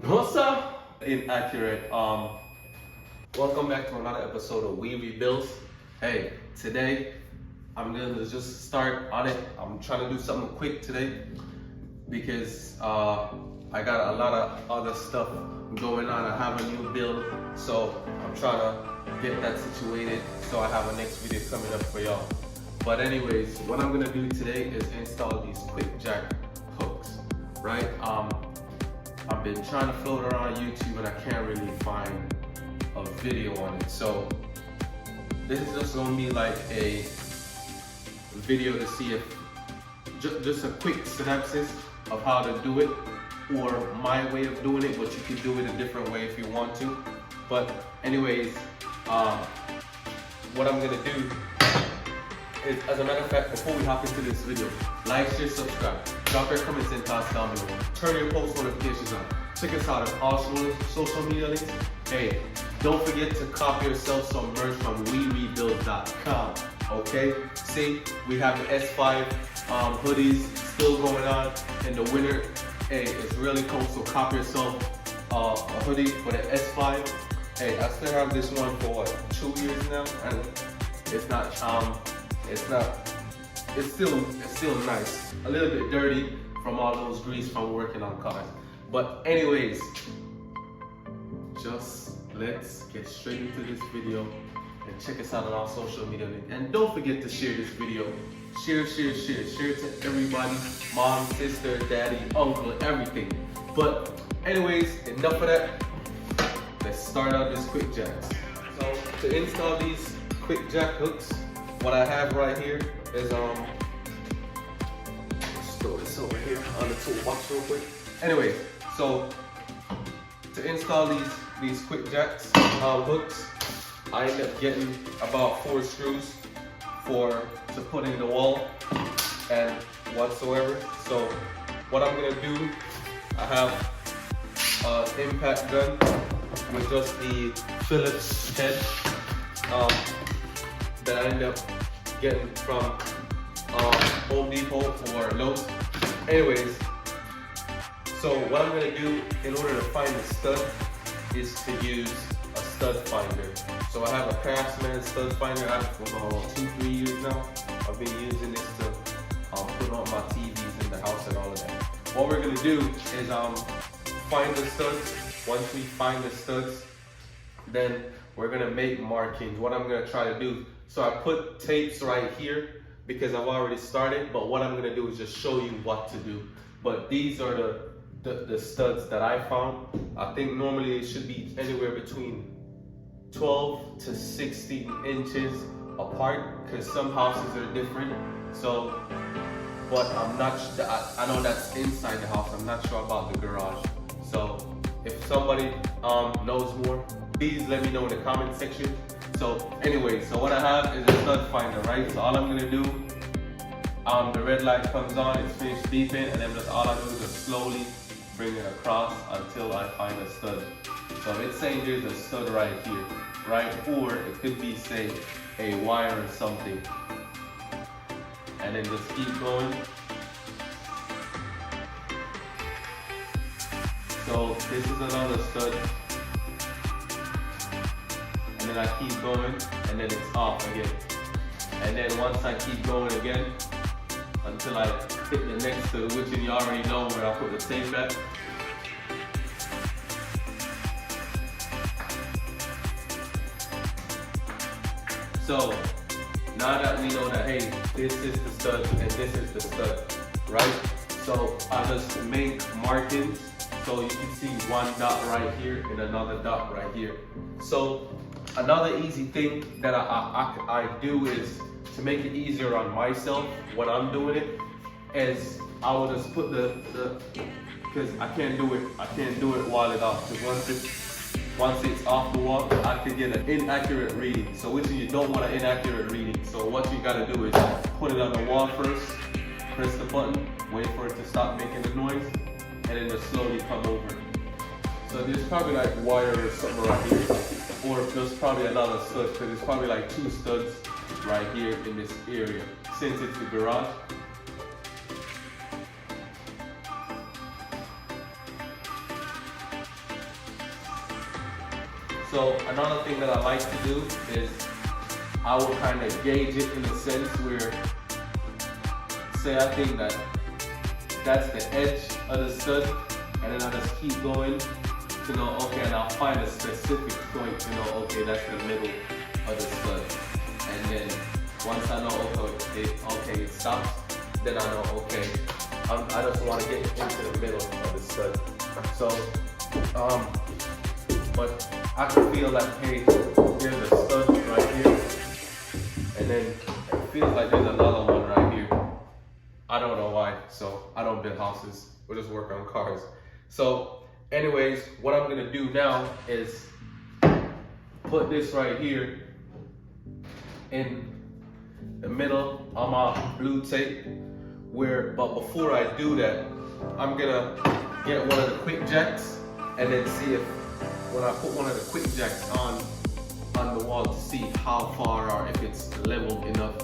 What's up? Inaccurate. Welcome back to another episode of Rebuildz. Hey, today I'm gonna just start on it. I'm trying to do something quick today because I got a lot of other stuff going on. I have a new build, so I'm trying to get that situated so I have a next video coming up for y'all. But anyways, what I'm gonna do today is install these quick jack hooks, right? I've been trying to float around YouTube and I can't really find a video on it. So this is just gonna be like a video to see if, just a quick synopsis of how to do it, or my way of doing it, but you can do it a different way if you want to. But anyways, what I'm gonna do is, as a matter of fact, before we hop into this video, like, share, subscribe, drop your comments and thoughts down below, turn your post notifications on, check us out on all social media links. Hey, don't forget to copy yourself some merch from Rebuildz.com, okay? See, we have the S5 hoodies still going on in the winter. Hey, it's really cool, so copy yourself a hoodie for the S5. Hey, I still have this one for what, 2 years now, and it's still nice. A little bit dirty from all those grease from working on cars. But anyways, just let's get straight into this video and check us out on our social media link. And don't forget to share this video. Share it to everybody, mom, sister, daddy, uncle, everything. But anyways, enough of that. Let's start out this quick jacks. So to install these quick jack hooks, what I have right here is let's throw this over here on the toolbox real quick. Anyway, so to install these quick jacks hooks, I end up getting about 4 screws to put in the wall and whatsoever. So what I'm gonna do, I have an impact gun with just the Phillips head that I end up getting from Home Depot or Lowe's. Anyways, so what I'm gonna do in order to find the stud is to use a stud finder. So I have a Craftsman stud finder. I've had it for about 2-3 years now. I've been using this to put on my TVs in the house and all of that. What we're gonna do is find the studs. Once we find the studs, then we're gonna make markings. What I'm gonna try to do, so I put tapes right here because I've already started, but what I'm gonna do is just show you what to do. But these are the studs that I found. I think normally it should be anywhere between 12 to 16 inches apart because some houses are different. So, but I'm not, I know that's inside the house. I'm not sure about the garage. So if somebody knows more, please let me know in the comment section. So anyway, so what I have is a stud finder, right? So all I'm gonna do, the red light comes on, it's finished beeping, and then just all I do is just slowly bring it across until I find a stud. So if it's saying there's a stud right here, right? Or it could be, say, a wire or something. And then just keep going. So this is another stud. And then I keep going, and then it's off again. And then once I keep going again, until I hit the next stud, which you already know where I put the tape at. So now that we know that, hey, this is the stud and this is the stud, right? So I just make markings. So you can see one dot right here and another dot right here. So another easy thing that I do is to make it easier on myself when I'm doing it, is I will just put because I can't do it while it's off. Because once it's off the wall, I could get an inaccurate reading. So which you don't want an inaccurate reading. So what you gotta do is put it on the wall first, press the button, wait for it to stop making the noise, and then just slowly come over. So there's probably like wire or something right here, or there's probably another stud, because there's probably like 2 studs right here in this area, since it's the garage. So another thing that I like to do is I will kind of gauge it in a sense where, say I think that that's the edge of the stud, and then I just keep going to know, okay, and I'll find a specific point to know, okay, that's the middle of the stud. And then once I know, okay, it stops, then I know, okay, I just want to get into the middle of the stud. So, but I can feel like, hey, there's a stud right here, and then it feels like there's another one right here. I don't know why, so I don't build houses, we just work on cars. So anyways, what I'm gonna do now is put this right here in the middle of my blue tape, but before I do that, I'm gonna get one of the quick jacks and then see if, when I put one of the quick jacks on the wall, to see how far or if it's level enough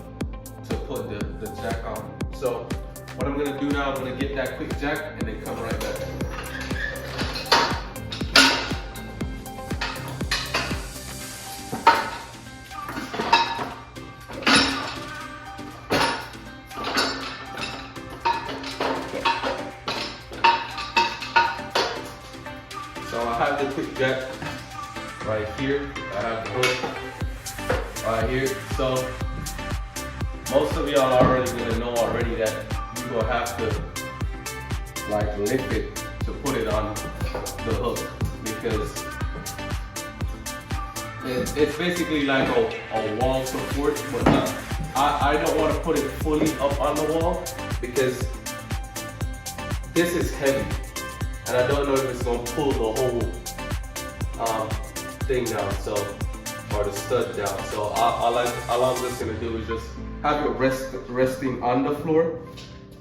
to put the jack on. So what I'm gonna do now, I'm gonna get that quick jack and then come right back. So I have the quick jack right here. I have the hook right here. So most of y'all already gonna know already that you're gonna have to like lift it to put it on the hook, because it's basically like a wall support, but not, I don't want to put it fully up on the wall because this is heavy and I don't know if it's gonna pull the whole thing down, so, or the stud down. So all I'm just gonna do is just have it resting on the floor,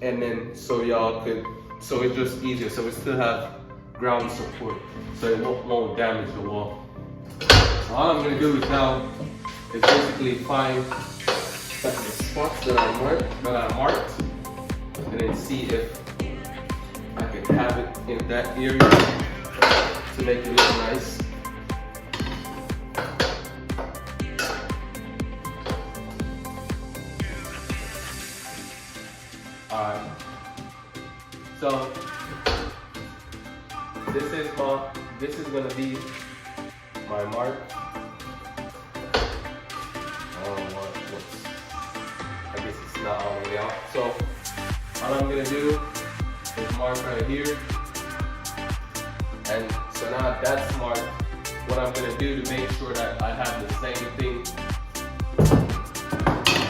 and then so y'all could, so it's just easier, so we still have ground support, so it won't damage the wall. So all I'm gonna do is now is basically find the spots that I marked, and then see if I can have it in that area to make it look nice. Alright, so this is gonna be my mark. I guess it's not all the way out. So all I'm gonna do is mark right here, and so now that's marked. What I'm gonna do to make sure that I have the same thing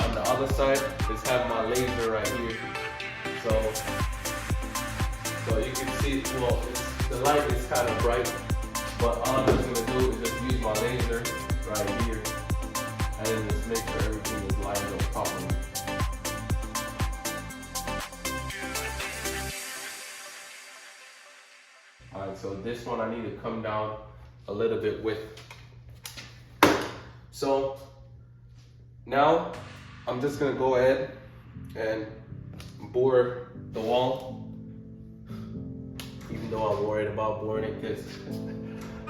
on the other side is have my laser right here. So you can see, well, the light is kind of bright, but all I'm just gonna do is just use my laser right here, and then just make sure everything is lined up properly. Alright, so this one I need to come down a little bit with. So now I'm just gonna go ahead and bore the wall, even though I'm worried about boring it because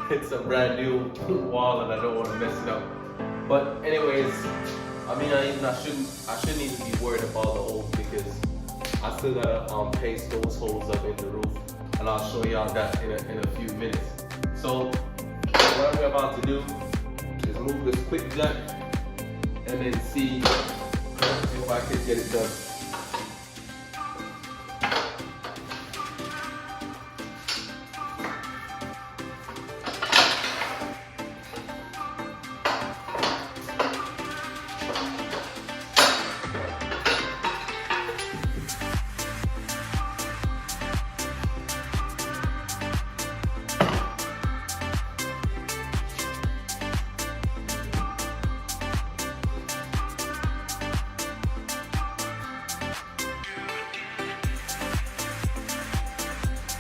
it's a brand new wall and I don't want to mess it up. But anyways, I mean, I shouldn't even be worried about the holes, because I still gotta paste those holes up in the roof, and I'll show y'all that in a few minutes. So what I'm about to do is move this quick jack and then see if I can get it done.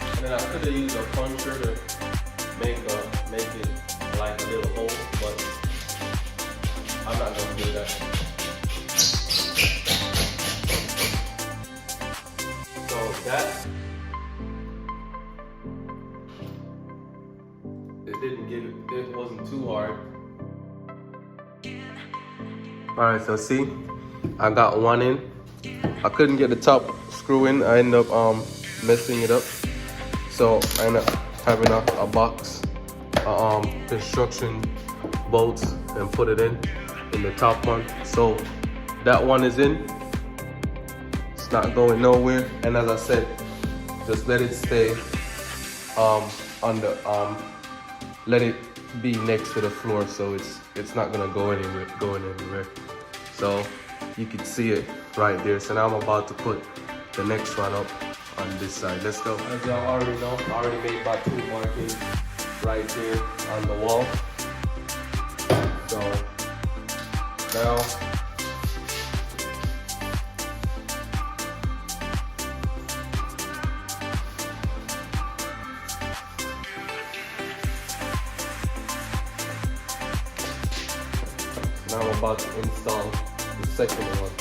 And then I could have used a puncture to make it like a little hole, but I'm not gonna do that. So that is it wasn't too hard. Alright, so see, I got one in. I couldn't get the top screw in. I ended up messing it up. So I ended up having a box, construction bolts, and put it in the top one. So that one is in. It's not going nowhere. And as I said, just let it stay let it be next to the floor, so it's not gonna go anywhere. So you can see it right there. So now I'm about to put the next one up on this side. Let's go. As y'all already know, I already made my 2 markings right there on the wall. So now I'm about to install the second one.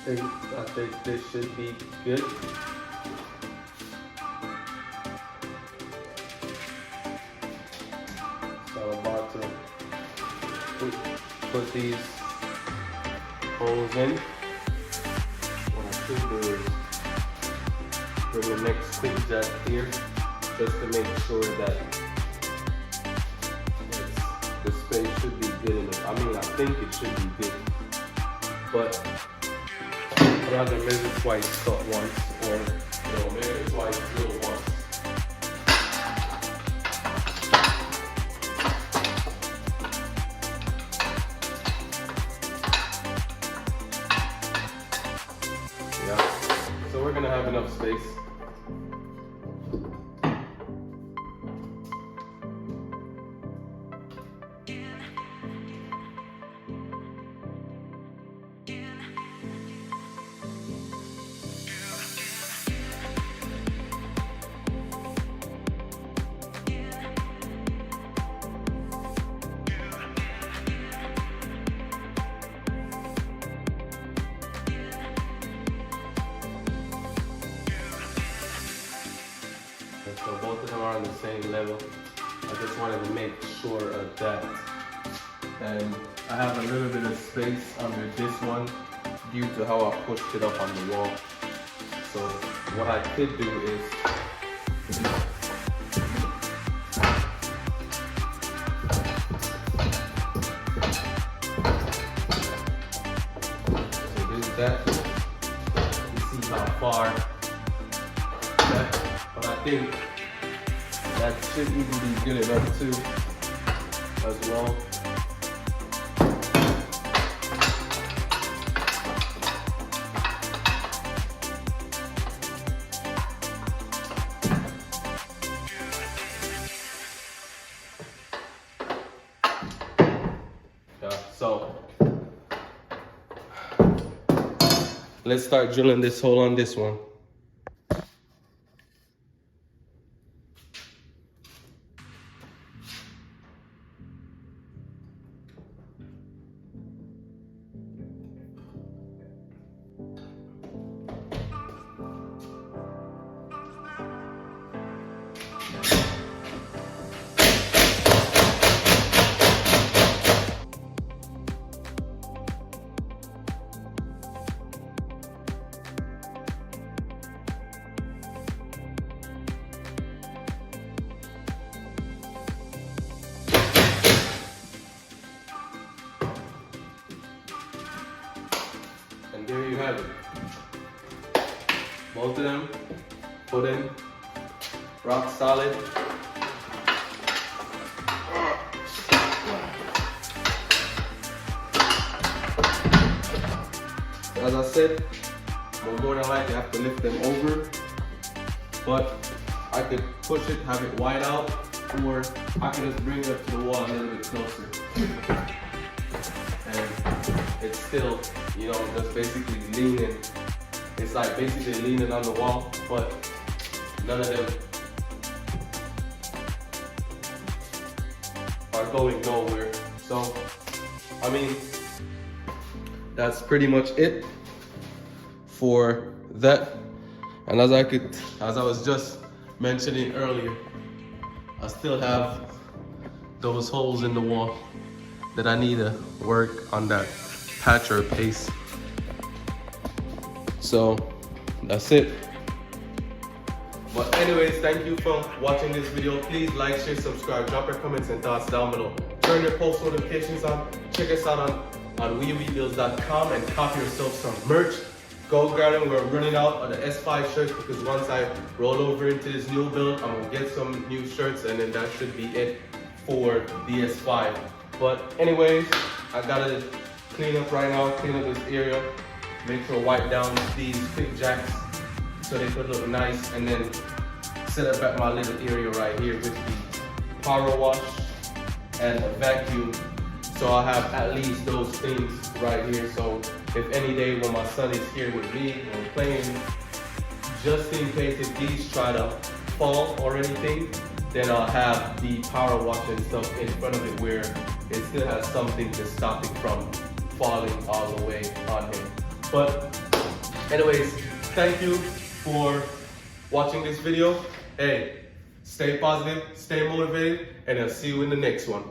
I think this should be good. So I'm about to put these holes in. What I should do is bring the next quick jack here, just to make sure that the space should be good enough. I mean, I think it should be good, but I'd rather measure twice, cut once, or measure twice, drill once. Yeah, so we're gonna have enough space. So both of them are on the same level. I just wanted to make sure of that. And I have a little bit of space under this one due to how I pushed it up on the wall. So what I could do is that. You see how far that, but I think that should even be good enough too, as well. So let's start drilling this hole on this one. There you have it. Both of them put in, rock solid. As I said, more than likely I have to lift them over, but I could push it, have it wide out, or I could just bring it up to the wall a little bit closer. And it's still, you know, just basically leaning. It's like basically leaning on the wall, but none of them are going nowhere. So, I mean, that's pretty much it for that. And as I was just mentioning earlier, I still have those holes in the wall that I need to work on that patch or paste. So that's it. But anyways, thank you for watching this video. Please like, share, subscribe, drop your comments and thoughts down below. Turn your post notifications on. Check us out on Rebuildz.com and copy yourself some merch. Go grab them. We're running out of the S5 shirts because once I roll over into this new build, I'm gonna get some new shirts and then that should be it for the S5. But anyways, I gotta clean up right now, clean up this area, make sure wipe down these quick jacks so they could look nice, and then set up at my little area right here with the power wash and a vacuum. So I have at least those things right here. So if any day when my son is here with me and we're playing, just in case if these try to fall or anything, then I'll have the power wash and stuff in front of it where it still has something to stop it from falling all the way on him. But anyways, thank you for watching this video. Hey, stay positive, stay motivated, and I'll see you in the next one.